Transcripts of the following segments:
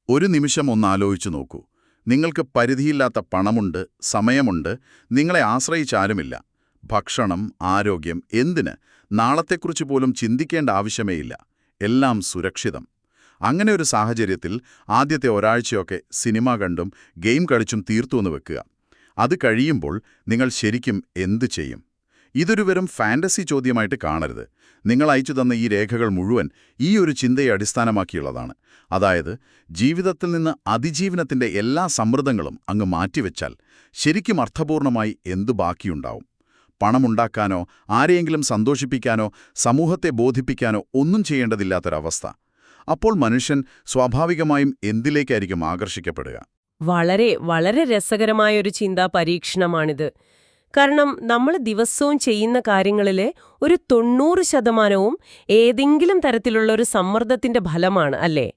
ഒരു നിമിഷം ഒന്നാലോചിച്ചു നോക്കൂ. നിങ്ങൾക്ക് പരിധിയില്ലാത്ത പണമുണ്ട്, സമയമുണ്ട്, നിങ്ങളെ ആശ്രയിച്ചാരുമില്ല. ഭക്ഷണം, ആരോഗ്യം, എന്തിന്? നാളത്തെക്കുറിച്ച് പോലും ചിന്തിക്കേണ്ട ആവശ്യമേയില്ല. എല്ലാം സുരക്ഷിതം. അങ്ങനെ ഒരു സാഹചര്യത്തിൽ ആദ്യത്തെ ഒരാഴ്ചയൊക്കെ സിനിമ കണ്ടും ഗെയിം കളിച്ചും തീർത്തുവെന്ന് വെക്കുക. അത് കഴിയുമ്പോൾ നിങ്ങൾ ശരിക്കും എന്തു ചെയ്യും? ഇതൊരു വെറും ഫാന്റസി ചോദ്യമായിട്ട് കാണരുത്. നിങ്ങൾ അയച്ചു തന്ന ഈ രേഖകൾ മുഴുവൻ ഈ ഒരു ചിന്തയെ അടിസ്ഥാനമാക്കിയുള്ളതാണ്. അതായത്, ജീവിതത്തിൽ നിന്ന് അതിജീവനത്തിന്റെ എല്ലാ സമ്മർദ്ദങ്ങളും അങ്ങ് മാറ്റിവെച്ചാൽ ശരിക്കും അർത്ഥപൂർണമായി എന്തു ബാക്കിയുണ്ടാവും? പണമുണ്ടാക്കാനോ ആരെയെങ്കിലും സന്തോഷിപ്പിക്കാനോ സമൂഹത്തെ ബോധിപ്പിക്കാനോ ഒന്നും ചെയ്യേണ്ടതില്ലാത്തൊരവസ്ഥ. അപ്പോൾ മനുഷ്യൻ സ്വാഭാവികമായും എന്തിലേക്കായിരിക്കും ആകർഷിക്കപ്പെടുക? വളരെ വളരെ രസകരമായൊരു ചിന്താ പരീക്ഷണമാണിത്. കാരണം നമ്മൾ ദിവസവും ചെയ്യുന്ന കാര്യങ്ങളിലെ ഒരു 90% ഏതെങ്കിലും തരത്തിലുള്ള ഒരു സമ്മർദ്ദത്തിന്റെ ഫലമാണ്, അല്ലേ?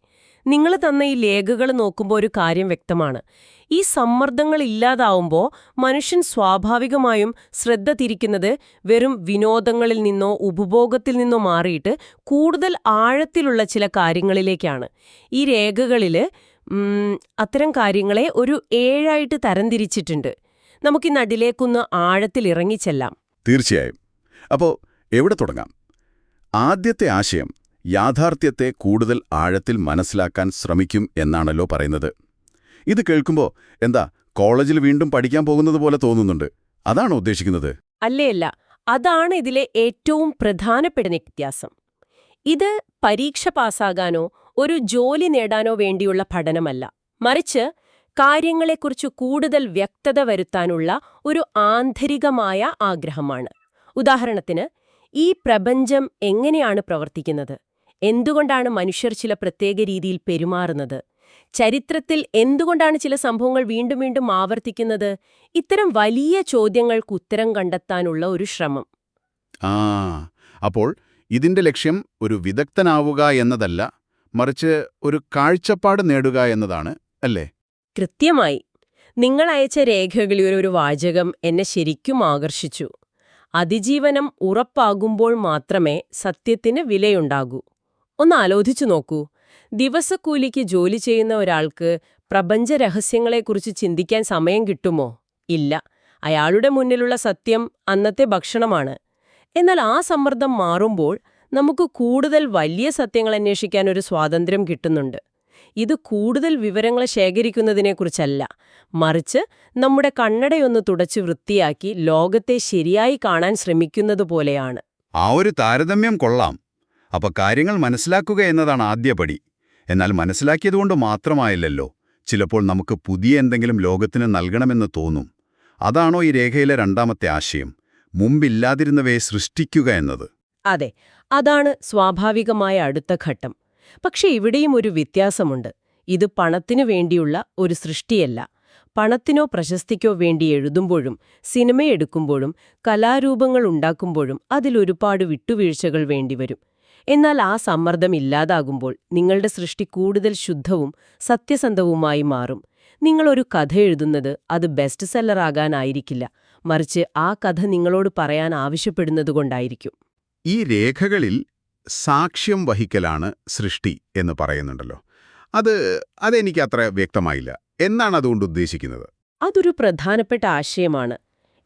നിങ്ങൾ തന്ന ഈ ലേഖകൾ നോക്കുമ്പോൾ ഒരു കാര്യം വ്യക്തമാണ്. ഈ സമ്മർദ്ദങ്ങൾ ഇല്ലാതാവുമ്പോൾ മനുഷ്യൻ സ്വാഭാവികമായും ശ്രദ്ധ തിരിക്കുന്നത് വെറും വിനോദങ്ങളിൽ നിന്നോ ഉപഭോഗത്തിൽ നിന്നോ മാറിയിട്ട് കൂടുതൽ ആഴത്തിലുള്ള ചില കാര്യങ്ങളിലേക്കാണ്. ഈ രേഖകളിൽ അത്തരം കാര്യങ്ങളെ ഒരു 7 തരംതിരിച്ചിട്ടുണ്ട്. നമുക്കിന്ന് അതിലേക്കൊന്ന് ആഴത്തിൽ ഇറങ്ങിച്ചെല്ലാം. തീർച്ചയായും. അപ്പോൾ എവിടെ തുടങ്ങാം? ആദ്യത്തെ ആശയം യാഥാർത്ഥ്യത്തെ കൂടുതൽ ആഴത്തിൽ മനസ്സിലാക്കാൻ ശ്രമിക്കും എന്നാണല്ലോ പറയുന്നത്. ഇത് കേൾക്കുമ്പോൾ എന്താ, കോളേജിൽ വീണ്ടും പഠിക്കാൻ പോകുന്നത് പോലെ തോന്നുന്നുണ്ട്. അതാണോ ഉദ്ദേശിക്കുന്നത്? അല്ല, അതാണ് ഇതിലെ ഏറ്റവും പ്രധാനപ്പെട്ട വ്യത്യാസം. ഇത് പരീക്ഷ പാസ്സാകാനോ ഒരു ജോലി നേടാനോ വേണ്ടിയുള്ള പഠനമല്ല, മറിച്ച് കാര്യങ്ങളെക്കുറിച്ച് കൂടുതൽ വ്യക്തത വരുത്താനുള്ള ഒരു ആന്തരികമായ ആഗ്രഹമാണ്. ഉദാഹരണത്തിന്, ഈ പ്രപഞ്ചം എങ്ങനെയാണ് പ്രവർത്തിക്കുന്നത്? എന്തുകൊണ്ടാണ് മനുഷ്യർ ചില പ്രത്യേക രീതിയിൽ പെരുമാറുന്നത്? ചരിത്രത്തിൽ എന്തുകൊണ്ടാണ് ചില സംഭവങ്ങൾ വീണ്ടും വീണ്ടും ആവർത്തിക്കുന്നത്? ഇത്തരം വലിയ ചോദ്യങ്ങൾക്ക് ഉത്തരം കണ്ടെത്താനുള്ള ഒരു ശ്രമം. അപ്പോൾ ഇതിന്റെ ലക്ഷ്യം ഒരു വിദഗ്ധനാവുക എന്നതല്ല, മറിച്ച് ഒരു കാഴ്ചപ്പാട് നേടുക എന്നതാണ്, അല്ലേ? കൃത്യമായി. നിങ്ങൾ അയച്ച രേഖകളിൽ ഒരു വാചകം എന്നെ ശരിക്കും ആകർഷിച്ചു. അതിജീവനം ഉറപ്പാകുമ്പോൾ മാത്രമേ സത്യത്തിന് വിലയുണ്ടാകൂ. ഒന്ന് ആലോചിച്ചു നോക്കൂ. ദിവസക്കൂലിക്ക് ജോലി ചെയ്യുന്ന ഒരാൾക്ക് പ്രപഞ്ച രഹസ്യങ്ങളെക്കുറിച്ച് ചിന്തിക്കാൻ സമയം കിട്ടുമോ? ഇല്ല. അയാളുടെ മുന്നിലുള്ള സത്യം അന്നത്തെ ഭക്ഷണമാണ്. എന്നാൽ ആ സമ്മർദ്ദം മാറുമ്പോൾ നമുക്ക് കൂടുതൽ വലിയ സത്യങ്ങൾ അന്വേഷിക്കാൻ ഒരു സ്വാതന്ത്ര്യം കിട്ടുന്നുണ്ട്. ഇത് കൂടുതൽ വിവരങ്ങൾ ശേഖരിക്കുന്നതിനെക്കുറിച്ചല്ല, മറിച്ച് നമ്മുടെ കണ്ണടയൊന്ന് തുടച്ച് വൃത്തിയാക്കി ലോകത്തെ ശരിയായി കാണാൻ ശ്രമിക്കുന്നതുപോലെയാണ്. ആ ഒരു താരതമ്യം കൊള്ളാം. അപ്പൊ കാര്യങ്ങൾ മനസ്സിലാക്കുക എന്നതാണ് ആദ്യപടി. എന്നാൽ മനസ്സിലാക്കിയതുകൊണ്ട് മാത്രമായില്ലല്ലോ. ചിലപ്പോൾ നമുക്ക് പുതിയ എന്തെങ്കിലും ലോകത്തിന് നൽകണമെന്ന് തോന്നും. അതാണോ ഈ രേഖയിലെ രണ്ടാമത്തെ ആശയം, മുമ്പില്ലാതിരുന്നവയെ സൃഷ്ടിക്കുക എന്നത്? അതെ, അതാണ് സ്വാഭാവികമായ അടുത്ത ഘട്ടം. പക്ഷെ ഇവിടെയും ഒരു വ്യത്യാസമുണ്ട്. ഇത് പണത്തിനു വേണ്ടിയുള്ള ഒരു സൃഷ്ടിയല്ല. പണത്തിനോ പ്രശസ്തിക്കോ വേണ്ടി എഴുതുമ്പോഴും സിനിമയെടുക്കുമ്പോഴും കലാരൂപങ്ങൾ ഉണ്ടാക്കുമ്പോഴും അതിലൊരുപാട് വിട്ടുവീഴ്ചകൾ വേണ്ടിവരും. എന്നാൽ ആ സമ്മർദ്ദം ഇല്ലാതാകുമ്പോൾ നിങ്ങളുടെ സൃഷ്ടി കൂടുതൽ ശുദ്ധവും സത്യസന്ധവുമായി മാറും. നിങ്ങളൊരു കഥ എഴുതുന്നത് അത് ബെസ്റ്റ് സെല്ലറാകാനായിരിക്കില്ല, മറിച്ച് ആ കഥ നിങ്ങളോട് പറയാൻ ആവശ്യപ്പെടുന്നതുകൊണ്ടായിരിക്കും. ഈ രേഖകളിൽ സാക്ഷ്യം വഹിക്കലാണ് സൃഷ്ടി എന്ന് പറയുന്നുണ്ടല്ലോ. അതെനിക്ക് അത്ര വ്യക്തമായില്ല. എന്നാണ് അതുകൊണ്ട് ഉദ്ദേശിക്കുന്നത്? അതൊരു പ്രധാനപ്പെട്ട ആശയമാണ്.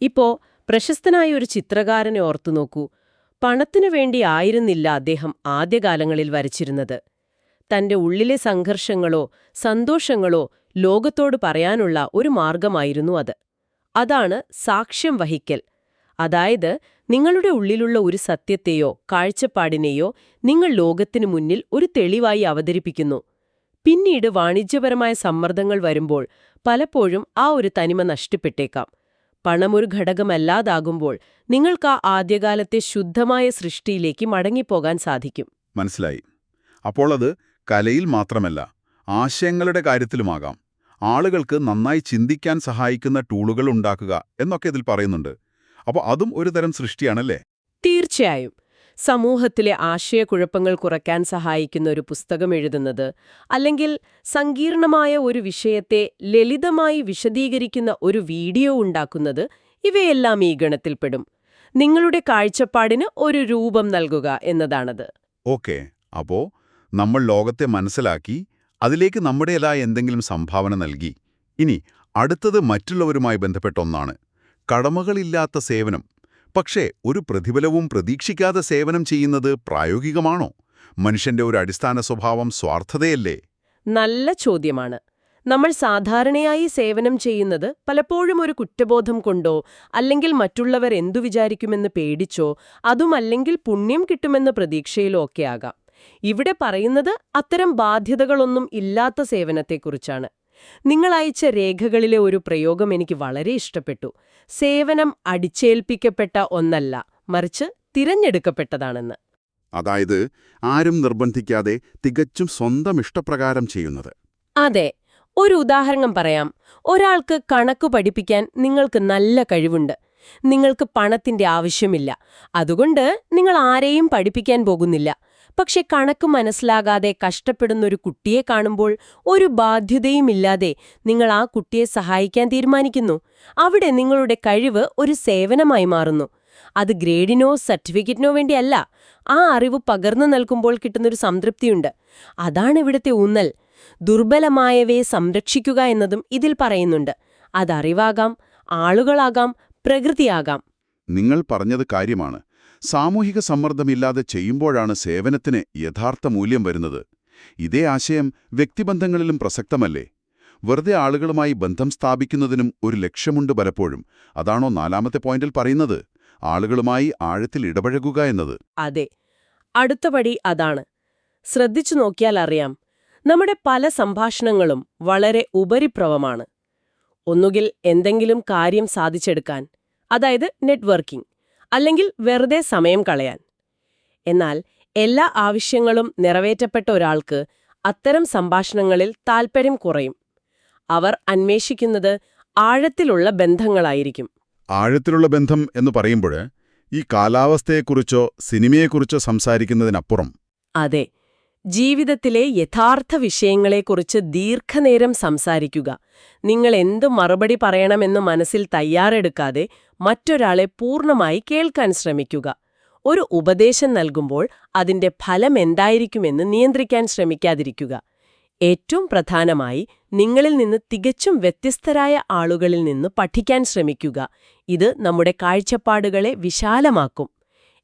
ഇപ്പോ പ്രശസ്തനായ ഒരു ചിത്രകാരനെ ഓർത്തുനോക്കൂ. പണത്തിനു വേണ്ടി ആയിരുന്നില്ല അദ്ദേഹം ആദ്യകാലങ്ങളിൽ വരച്ചിരുന്നത്. തന്റെ ഉള്ളിലെ സംഘർഷങ്ങളോ സന്തോഷങ്ങളോ ലോകത്തോട് പറയാനുള്ള ഒരു മാർഗമായിരുന്നു അത്. അതാണ് സാക്ഷ്യം വഹിക്കൽ. അതായത്, നിങ്ങളുടെ ഉള്ളിലുള്ള ഒരു സത്യത്തെയോ കാഴ്ചപ്പാടിനെയോ നിങ്ങൾ ലോകത്തിനു മുന്നിൽ ഒരു തെളിവായി അവതരിപ്പിക്കുന്നു. പിന്നീട് വാണിജ്യപരമായ സമ്മർദ്ദങ്ങൾ വരുമ്പോൾ പലപ്പോഴും ആ ഒരു തനിമ നഷ്ടപ്പെട്ടേക്കാം. പണമൊരു ഘടകമല്ലാതാകുമ്പോൾ നിങ്ങൾക്ക് ആ ആദ്യകാലത്തെ ശുദ്ധമായ സൃഷ്ടിയിലേക്ക് മടങ്ങിപ്പോകാൻ സാധിക്കും. മനസ്സിലായി. അപ്പോൾ അത് കലയിൽ മാത്രമല്ല, ആശയങ്ങളുടെ കാര്യത്തിലുമാകാം. ആളുകൾക്ക് നന്നായി ചിന്തിക്കാൻ സഹായിക്കുന്ന ടൂളുകൾ ഉണ്ടാക്കുക എന്നൊക്കെ ഇതിൽ പറയുന്നുണ്ട്. അപ്പോൾ അതും ഒരു തരം സൃഷ്ടിയാണല്ലേ? തീർച്ചയായും. സമൂഹത്തിലെ ആശയക്കുഴപ്പങ്ങൾ കുറയ്ക്കാൻ സഹായിക്കുന്ന ഒരു പുസ്തകം എഴുതുന്നത്, അല്ലെങ്കിൽ സങ്കീർണമായ ഒരു വിഷയത്തെ ലളിതമായി വിശദീകരിക്കുന്ന ഒരു വീഡിയോ ഉണ്ടാക്കുന്നത്, ഇവയെല്ലാം ഈ ഗണത്തിൽപ്പെടും. നിങ്ങളുടെ കാഴ്ചപ്പാടിന് ഒരു രൂപം നൽകുക എന്നതാണത്. ഓക്കെ. അപ്പോൾ നമ്മൾ ലോകത്തെ മനസ്സിലാക്കി അതിലേക്ക് നമ്മുടേതായ എന്തെങ്കിലും സംഭാവന നൽകി. ഇനി അടുത്തത് മറ്റുള്ളവരുമായി ബന്ധപ്പെട്ട ഒന്നാണ്. കടമകളില്ലാത്ത സേവനം. പക്ഷേ ഒരു പ്രതിഫലവും പ്രതീക്ഷിക്കാതെ സേവനം ചെയ്യുന്നത് പ്രായോഗികമാണോ? മനുഷ്യന്റെ ഒരു അടിസ്ഥാന സ്വഭാവം സ്വാർത്ഥതയല്ലേ? നല്ല ചോദ്യമാണ്. നമ്മൾ സാധാരണയായി സേവനം ചെയ്യുന്നത് പലപ്പോഴും ഒരു കുറ്റബോധം കൊണ്ടോ അല്ലെങ്കിൽ മറ്റുള്ളവർ എന്തു വിചാരിക്കുമെന്ന് പേടിച്ചോ അതുമല്ലെങ്കിൽ പുണ്യം കിട്ടുമെന്ന പ്രതീക്ഷയിലോ ഒക്കെ ആകാം. ഇവിടെ പറയുന്നത് അത്തരം ബാധ്യതകളൊന്നും ഇല്ലാത്ത സേവനത്തെക്കുറിച്ചാണ്. നിങ്ങൾ അയച്ച രേഖകളിലെ ഒരു പ്രയോഗം എനിക്ക് വളരെ ഇഷ്ടപ്പെട്ടു. സേവനം അടിച്ചേൽപ്പിക്കപ്പെട്ട ഒന്നല്ല, മറിച്ച് തിരഞ്ഞെടുക്കപ്പെട്ടതാണെന്ന്. അതായത് ആരും നിർബന്ധിക്കാതെ തികച്ചും സ്വന്തം ഇഷ്ടപ്രകാരം ചെയ്യുന്നത്. അതെ. ഒരു ഉദാഹരണം പറയാം. ഒരാൾക്ക് കണക്കു പഠിപ്പിക്കാൻ നിങ്ങൾക്ക് നല്ല കഴിവുണ്ട്. നിങ്ങൾക്ക് പണത്തിന്റെ ആവശ്യമില്ല. അതുകൊണ്ട് നിങ്ങൾ ആരെയും പഠിപ്പിക്കാൻ പോകുന്നില്ല. പക്ഷെ കണക്ക് മനസ്സിലാകാതെ കഷ്ടപ്പെടുന്നൊരു കുട്ടിയെ കാണുമ്പോൾ ഒരു ബാധ്യതയുമില്ലാതെ നിങ്ങൾ ആ കുട്ടിയെ സഹായിക്കാൻ തീരുമാനിക്കുന്നു. അവിടെ നിങ്ങളുടെ കഴിവ് ഒരു സേവനമായി മാറുന്നു. അത് ഗ്രേഡിനോ സർട്ടിഫിക്കറ്റിനോ വേണ്ടിയല്ല. ആ അറിവ് പകർന്നു നൽകുമ്പോൾ കിട്ടുന്നൊരു സംതൃപ്തിയുണ്ട്. അതാണ് ഇവിടുത്തെ ഊന്നൽ. ദുർബലമായവയെ സംരക്ഷിക്കുക എന്നതും ഇതിൽ പറയുന്നുണ്ട്. അതറിവാകാം, ആളുകളാകാം, പ്രകൃതിയാകാം. നിങ്ങൾ പറഞ്ഞത് കാര്യമാണ്. സാമൂഹിക സമ്മർദ്ദമില്ലാതെ ചെയ്യുമ്പോഴാണ് സേവനത്തിന് യഥാർത്ഥ മൂല്യം വരുന്നത്. ഇതേ ആശയം വ്യക്തിബന്ധങ്ങളിലും പ്രസക്തമല്ലേ? വെറുതെ ആളുകളുമായി ബന്ധം സ്ഥാപിക്കുന്നതിനും ഒരു ലക്ഷ്യമുണ്ട് പലപ്പോഴും. അതാണോ 4ാമത്തെ പോയിന്റിൽ പറയുന്നത്? ആളുകളുമായി ആഴത്തിൽ ഇടപഴകുക എന്നത്. അതെ, അടുത്ത പടി അതാണ്. ശ്രദ്ധിച്ചു നോക്കിയാൽ അറിയാം, നമ്മുടെ പല സംഭാഷണങ്ങളും വളരെ ഉപരിപ്ലവമാണ്. ഒന്നുകിൽ എന്തെങ്കിലും കാര്യം സാധിച്ചെടുക്കാൻ, അതായത് നെറ്റ്വർക്കിംഗ്, അല്ലെങ്കിൽ വെറുതെ സമയം കളയാൻ. എന്നാൽ എല്ലാ ആവശ്യങ്ങളും നിറവേറ്റപ്പെട്ട ഒരാൾക്ക് അത്തരം സംഭാഷണങ്ങളിൽ താൽപ്പര്യം കുറയും. അവർ അന്വേഷിക്കുന്നത് ആഴത്തിലുള്ള ബന്ധങ്ങളായിരിക്കും. ആഴത്തിലുള്ള ബന്ധം എന്ന് പറയുമ്പോൾ ഈ കാലാവസ്ഥയെക്കുറിച്ചോ സിനിമയെക്കുറിച്ചോ സംസാരിക്കുന്നതിനപ്പുറം. അതെ, ജീവിതത്തിലെ യഥാർത്ഥ വിഷയങ്ങളെക്കുറിച്ച് ദീർഘനേരം സംസാരിക്കുക. നിങ്ങൾ എന്തു മറുപടി പറയണമെന്ന് മനസ്സിൽ തയ്യാറെടുക്കാതെ മറ്റൊരാളെ പൂർണ്ണമായി കേൾക്കാൻ ശ്രമിക്കുക. ഒരു ഉപദേശം നൽകുമ്പോൾ അതിന്റെ ഫലം എന്തായിരിക്കുമെന്ന് നിയന്ത്രിക്കാൻ ശ്രമിക്കാതിരിക്കുക. ഏറ്റവും പ്രധാനമായി നിങ്ങളിൽ നിന്ന് തികച്ചും വ്യത്യസ്തരായ ആളുകളിൽ നിന്ന് പഠിക്കാൻ ശ്രമിക്കുക. ഇത് നമ്മുടെ കാഴ്ചപ്പാടുകളെ വിശാലമാക്കും.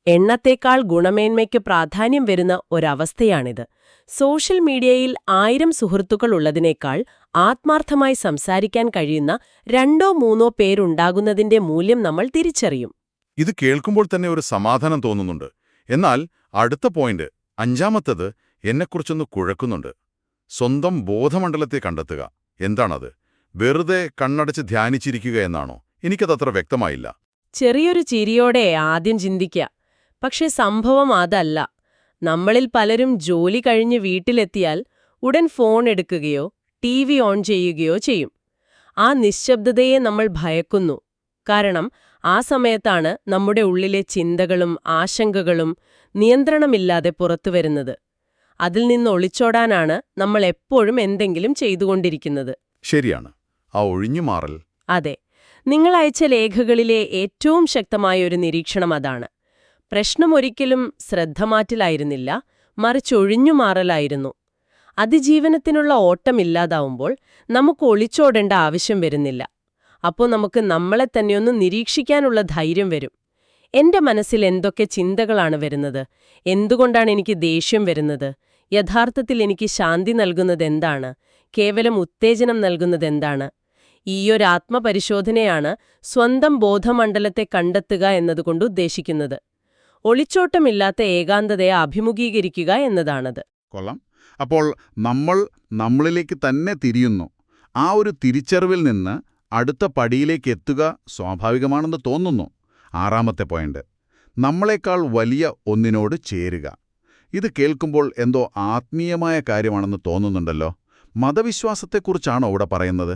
എണ്ണത്തേക്കാൾ ഗുണമേന്മയ്ക്ക് പ്രാധാന്യം വരുന്ന ഒരവസ്ഥയാണിത്. സോഷ്യൽ മീഡിയയിൽ 1000 സുഹൃത്തുക്കൾ ഉള്ളതിനേക്കാൾ ആത്മാർത്ഥമായി സംസാരിക്കാൻ കഴിയുന്ന 2-3 പേരുണ്ടാകുന്നതിന്റെ മൂല്യം നമ്മൾ തിരിച്ചറിയും. ഇത് കേൾക്കുമ്പോൾ തന്നെ ഒരു സമാധാനം തോന്നുന്നുണ്ട്. എന്നാൽ അടുത്ത പോയിന്റ്, 5ാമത്തത്, എന്നെക്കുറിച്ചൊന്ന് കുഴക്കുന്നുണ്ട്. സ്വന്തം ബോധമണ്ഡലത്തെ കണ്ടെത്തുക. എന്താണത്? വെറുതെ കണ്ണടച്ച് ധ്യാനിച്ചിരിക്കുക എന്നാണോ? എനിക്കതത്ര വ്യക്തമായില്ല. ചെറിയൊരു ചിരിയോടെ ആദ്യം ചിന്തിക്കുക. പക്ഷെ സംഭവം അതല്ല. നമ്മളിൽ പലരും ജോലി കഴിഞ്ഞ് വീട്ടിലെത്തിയാൽ ഉടൻ ഫോൺ എടുക്കുകയോ TV ഓൺ ചെയ്യുകയോ ചെയ്യും. ആ നിശ്ശബ്ദതയെ നമ്മൾ ഭയക്കുന്നു. കാരണം ആ സമയത്താണ് നമ്മുടെ ഉള്ളിലെ ചിന്തകളും ആശങ്കകളും നിയന്ത്രണമില്ലാതെ പുറത്തുവരുന്നത്. അതിൽ നിന്ന് ഒളിച്ചോടാനാണ് നമ്മൾ എപ്പോഴും എന്തെങ്കിലും ചെയ്തുകൊണ്ടിരിക്കുന്നത്. ശരിയാണ്, ആ ഒഴിഞ്ഞുമാറൽ. അതെ, നിങ്ങൾ അയച്ച ലേഖകളിലെ ഏറ്റവും ശക്തമായൊരു നിരീക്ഷണം അതാണ്. പ്രശ്നമൊരിക്കലും ശ്രദ്ധമാറ്റലായിരുന്നില്ല, മറിച്ച് ഒഴിഞ്ഞുമാറലായിരുന്നു. അതിജീവനത്തിനുള്ള ഓട്ടമില്ലാതാവുമ്പോൾ നമുക്ക് ഒളിച്ചോടേണ്ട ആവശ്യം വരുന്നില്ല. അപ്പോൾ നമുക്ക് നമ്മളെ തന്നെയൊന്ന് നിരീക്ഷിക്കാനുള്ള ധൈര്യം വരും. എന്റെ മനസ്സിൽ എന്തൊക്കെ ചിന്തകളാണ് വരുന്നത്? എന്തുകൊണ്ടാണ് എനിക്ക് ദേഷ്യം വരുന്നത്? യഥാർത്ഥത്തിൽ എനിക്ക് ശാന്തി നൽകുന്നതെന്താണ്? കേവലം ഉത്തേജനം നൽകുന്നതെന്താണ്? ഈയൊരു ആത്മപരിശോധനയാണ് സ്വന്തം ബോധമണ്ഡലത്തെ കണ്ടെത്തുക എന്നതുകൊണ്ട് ഉദ്ദേശിക്കുന്നത്. ഒളിച്ചോട്ടമില്ലാത്ത ഏകാന്തതയെ അഭിമുഖീകരിക്കുക എന്നതാണത്. കൊള്ളാം. അപ്പോൾ നമ്മൾ നമ്മളിലേക്ക് തന്നെ തിരിയുന്നു. ആ ഒരു തിരിച്ചറിവിൽ നിന്ന് അടുത്ത പടിയിലേക്ക് എത്തുക സ്വാഭാവികമാണെന്ന് തോന്നുന്നു. 6ാമത്തെ പോയിന്റ്, നമ്മളെക്കാൾ വലിയ ഒന്നിനോട് ചേരുക. ഇത് കേൾക്കുമ്പോൾ എന്തോ ആത്മീയമായ കാര്യമാണെന്ന് തോന്നുന്നുണ്ടല്ലോ. മതവിശ്വാസത്തെക്കുറിച്ചാണോ ഇവിടെ പറയുന്നത്?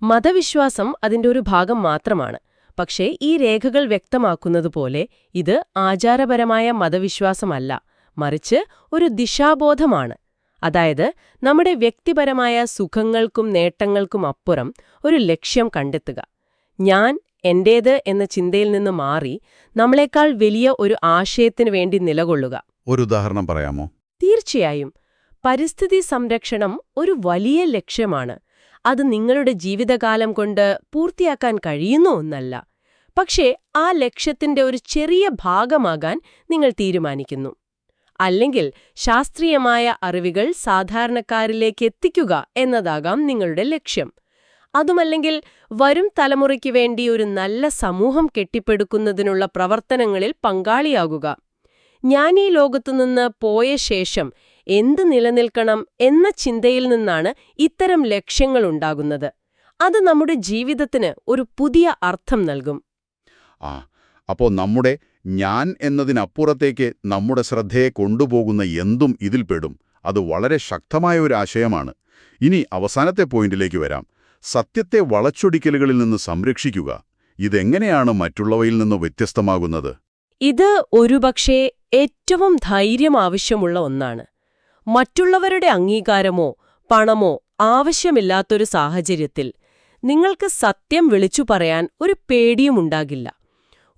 മതവിശ്വാസം അതിന്റെ ഒരു ഭാഗം മാത്രമാണ്. പക്ഷേ ഈ രേഖകൾ വ്യക്തമാക്കുന്നതുപോലെ ഇത് ആചാരപരമായ മതവിശ്വാസമല്ല, മറിച്ച് ഒരു ദിശാബോധമാണ്. അതായത് നമ്മുടെ വ്യക്തിപരമായ സുഖങ്ങൾക്കും നേട്ടങ്ങൾക്കും അപ്പുറം ഒരു ലക്ഷ്യം കണ്ടെത്തുക. ഞാൻ, എന്റേത് എന്ന ചിന്തയിൽ നിന്ന് മാറി നമ്മളെക്കാൾ വലിയ ഒരു ആശയത്തിനു വേണ്ടി നിലകൊള്ളുക. ഒരു ഉദാഹരണം പറയാമോ? തീർച്ചയായും. പരിസ്ഥിതി സംരക്ഷണം ഒരു വലിയ ലക്ഷ്യമാണ്. അത് നിങ്ങളുടെ ജീവിതകാലം കൊണ്ട് പൂർത്തിയാക്കാൻ കഴിയുന്ന ഒന്നല്ല. പക്ഷേ ആ ലക്ഷ്യത്തിന്റെ ഒരു ചെറിയ ഭാഗമാകാൻ നിങ്ങൾ തീരുമാനിക്കുന്നു. അല്ലെങ്കിൽ ശാസ്ത്രീയമായ അറിവുകൾ സാധാരണക്കാരിലേക്ക് എത്തിക്കുക എന്നതാകാം നിങ്ങളുടെ ലക്ഷ്യം. അതുമല്ലെങ്കിൽ വരും തലമുറയ്ക്ക് വേണ്ടി ഒരു നല്ല സമൂഹം കെട്ടിപ്പടുക്കുന്നതിനുള്ള പ്രവർത്തനങ്ങളിൽ പങ്കാളിയാകുക. ഞാൻ ഈ ലോകത്തുനിന്ന് പോയ ശേഷം എന്ത് നിലനിൽക്കണം എന്ന ചിന്തയിൽ നിന്നാണ് ഇത്തരം ലക്ഷ്യങ്ങളുണ്ടാകുന്നത്. അത് നമ്മുടെ ജീവിതത്തിന് ഒരു പുതിയ അർത്ഥം നൽകും. അപ്പോൾ നമ്മുടെ ഞാൻ എന്നതിനപ്പുറത്തേക്ക് നമ്മുടെ ശ്രദ്ധയെ കൊണ്ടുപോകുന്ന എന്തും ഇതിൽപ്പെടും. അത് വളരെ ശക്തമായ ഒരു ആശയമാണ്. ഇനി അവസാനത്തെ പോയിന്റിലേക്ക് വരാം. സത്യത്തെ വളച്ചൊടിക്കലുകളിൽ നിന്ന് സംരക്ഷിക്കുക. ഇതെങ്ങനെയാണ് മറ്റുള്ളവയിൽ നിന്ന് വ്യത്യസ്തമാകുന്നത്? ഇത് ഒരുപക്ഷേ ഏറ്റവും ധൈര്യം ആവശ്യമുള്ള ഒന്നാണ്. മറ്റുള്ളവരുടെ അംഗീകാരമോ പണമോ ആവശ്യമില്ലാത്തൊരു സാഹചര്യത്തിൽ നിങ്ങൾക്ക് സത്യം വിളിച്ചു പറയാൻ ഒരു പേടിയുമുണ്ടാകില്ല.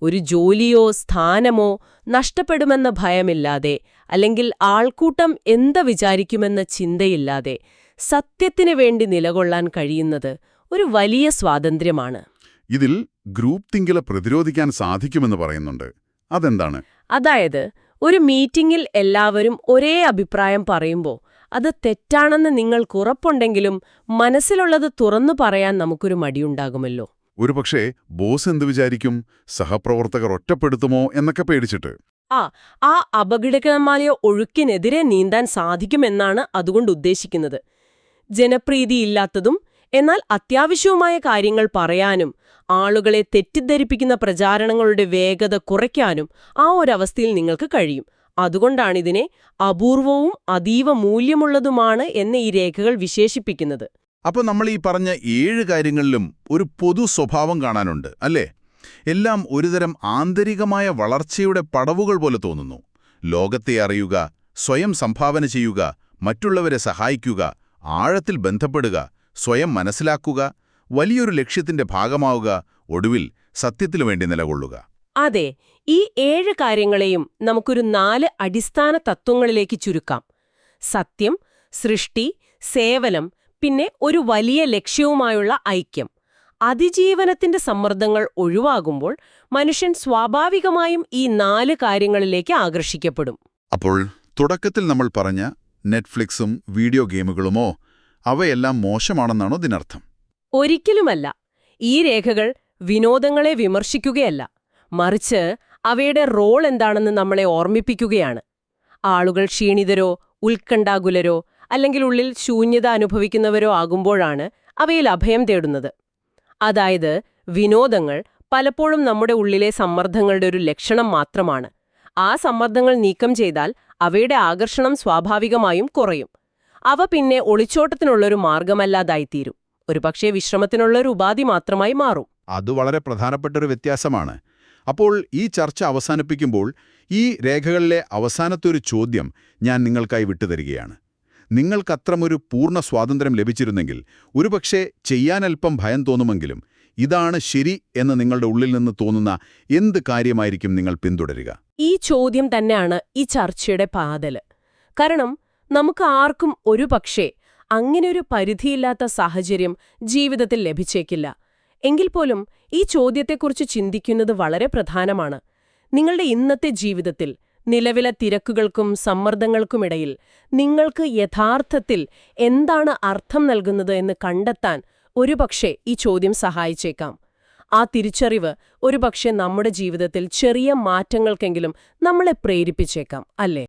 ഒരു ജോലിയോ സ്ഥാനമോ നഷ്ടപ്പെടുമെന്ന ഭയമില്ലാതെ, അല്ലെങ്കിൽ ആൾക്കൂട്ടം എന്ത് വിചാരിക്കുമെന്ന ചിന്തയില്ലാതെ സത്യത്തിനു വേണ്ടി നിലകൊള്ളാൻ കഴിയുന്നത് ഒരു വലിയ സ്വാതന്ത്ര്യമാണ്. ഇതിൽ ഗ്രൂപ്പ് തിങ്കിലെ പ്രതിരോധിക്കാൻ സാധിക്കുമെന്ന് പറയുന്നുണ്ട്. അതെന്താണ്? അതായത്, ഒരു മീറ്റിംഗിൽ എല്ലാവരും ഒരേ അഭിപ്രായം പറയുമ്പോൾ അത് തെറ്റാണെന്ന് നിങ്ങൾക്കുറപ്പുണ്ടെങ്കിലും മനസ്സിലുള്ളത് തുറന്നു പറയാൻ നമുക്കൊരു മടിയുണ്ടാകുമല്ലോ. ഒരുപക്ഷേ ബോസ് എന്ത് വിചാരിക്കും, സഹപ്രവർത്തകർ ഒറ്റപ്പെടുത്തുമോ എന്നൊക്കെ പേടിച്ചിട്ട്. ആ അപകടകരമായ ഒഴുക്കിനെതിരെ നീന്താൻ സാധിക്കുമെന്നാണ് അതുകൊണ്ട് ഉദ്ദേശിക്കുന്നത്. ജനപ്രീതിയില്ലാത്തതും എന്നാൽ അത്യാവശ്യവുമായ കാര്യങ്ങൾ പറയാനും ആളുകളെ തെറ്റിദ്ധരിപ്പിക്കുന്ന പ്രചാരണങ്ങളുടെ വേഗത കുറയ്ക്കാനും ആ ഒരവസ്ഥയിൽ നിങ്ങൾക്ക് കഴിയും. അതുകൊണ്ടാണിതിനെ അപൂർവവും അതീവ മൂല്യമുള്ളതുമാണ് എന്ന് ഈ രേഖകൾ വിശേഷിപ്പിക്കുന്നത്. അപ്പോൾ നമ്മൾ ഈ പറഞ്ഞ 7 കാര്യങ്ങളിലും ഒരു പൊതു സ്വഭാവം കാണാനുണ്ട്, അല്ലേ? എല്ലാം ഒരുതരം ആന്തരികമായ വളർച്ചയുടെ പടവുകൾ പോലെ തോന്നുന്നു. ലോകത്തെ അറിയുക, സ്വയം സംഭാവന ചെയ്യുക, മറ്റുള്ളവരെ സഹായിക്കുക, ആഴത്തിൽ ബന്ധപ്പെടുക, സ്വയം മനസ്സിലാക്കുക, വലിയൊരു ലക്ഷ്യത്തിന്റെ ഭാഗമാവുക, ഒടുവിൽ സത്യത്തിനു വേണ്ടി നിലകൊള്ളുക. അതെ, ഈ 7 കാര്യങ്ങളെയും നമുക്കൊരു 4 അടിസ്ഥാന തത്വങ്ങളിലേക്ക് ചുരുക്കാം. സത്യം, സൃഷ്ടി, സേവനം, പിന്നെ ഒരു വലിയ ലക്ഷ്യവുമായുള്ള ഐക്യം. അതിജീവനത്തിന്റെ സമ്മർദ്ദങ്ങൾ ഒഴിവാകുമ്പോൾ മനുഷ്യൻ സ്വാഭാവികമായും ഈ 4 കാര്യങ്ങളിലേക്ക് ആകർഷിക്കപ്പെടും. അപ്പോൾ തുടക്കത്തിൽ നമ്മൾ പറഞ്ഞ നെറ്റ്ഫ്ലിക്സും വീഡിയോ ഗെയിമുകളുമോ അവയെല്ലാം മോശമാണെന്നാണോ ഇതിനർത്ഥം? ഒരിക്കലുമല്ല. ഈ രേഖകൾ വിനോദങ്ങളെ വിമർശിക്കുകയല്ല, മറിച്ച് അവയുടെ റോൾ എന്താണെന്ന് നമ്മളെ ഓർമ്മിപ്പിക്കുകയാണ്. ആളുകൾ ക്ഷീണിതരോ ഉത്കണ്ഠാകുലരോ അല്ലെങ്കിൽ ഉള്ളിൽ ശൂന്യത അനുഭവിക്കുന്നവരോ ആകുമ്പോഴാണ് അവയിൽ അഭയം തേടുന്നത്. അതായത്, വിനോദങ്ങൾ പലപ്പോഴും നമ്മുടെ ഉള്ളിലെ സമ്മർദ്ദങ്ങളുടെ ഒരു ലക്ഷണം മാത്രമാണ്. ആ സമ്മർദ്ദങ്ങൾ നീക്കം ചെയ്താൽ അവയുടെ ആകർഷണം സ്വാഭാവികമായും കുറയും. അവ പിന്നെ ഒളിച്ചോട്ടത്തിനുള്ളൊരു മാർഗമല്ലാതായിത്തീരും. ഒരുപക്ഷേ വിശ്രമത്തിനുള്ളൊരു ഉപാധി മാത്രമായി മാറും. അത് വളരെ പ്രധാനപ്പെട്ടൊരു വ്യത്യാസമാണ്. അപ്പോൾ ഈ ചർച്ച അവസാനിപ്പിക്കുമ്പോൾ ഈ രേഖകളിലെ അവസാനത്തെ ഒരു ചോദ്യം ഞാൻ നിങ്ങൾക്കായി വിട്ടുതരികയാണ്. നിങ്ങൾക്കത്രമൊരു പൂർണ്ണ സ്വാതന്ത്ര്യം ലഭിച്ചിരുന്നെങ്കിൽ ഒരുപക്ഷേ ചെയ്യാനൽപ്പം ഭയം തോന്നുമെങ്കിലും ഇതാണ് ശരി എന്ന് നിങ്ങളുടെ ഉള്ളിൽ നിന്ന് തോന്നുന്ന എന്ത് കാര്യമായിരിക്കും നിങ്ങൾ പിന്തുടരുക? ഈ ചോദ്യം തന്നെയാണ് ഈ ചർച്ചയുടെ പാതല്. കാരണം നമുക്ക് ആർക്കും ഒരുപക്ഷേ അങ്ങനെയൊരു പരിധിയില്ലാത്ത സാഹചര്യം ജീവിതത്തിൽ ലഭിച്ചേക്കില്ല. എങ്കിൽ പോലും ഈ ചോദ്യത്തെക്കുറിച്ച് ചിന്തിക്കുന്നത് വളരെ പ്രധാനമാണ്. നിങ്ങളുടെ ഇന്നത്തെ ജീവിതത്തിൽ നിലവിലെ തിരക്കുകൾക്കും സമ്മർദ്ദങ്ങൾക്കുമിടയിൽ നിങ്ങൾക്ക് യഥാർത്ഥത്തിൽ എന്താണ് അർത്ഥം നൽകുന്നത് എന്ന് കണ്ടെത്താൻ ഒരുപക്ഷേ ഈ ചോദ്യം സഹായിച്ചേക്കാം. ആ തിരിച്ചറിവ് ഒരുപക്ഷേ നമ്മുടെ ജീവിതത്തിൽ ചെറിയ മാറ്റങ്ങൾക്കെങ്കിലും നമ്മളെ പ്രേരിപ്പിച്ചേക്കാം, അല്ലേ?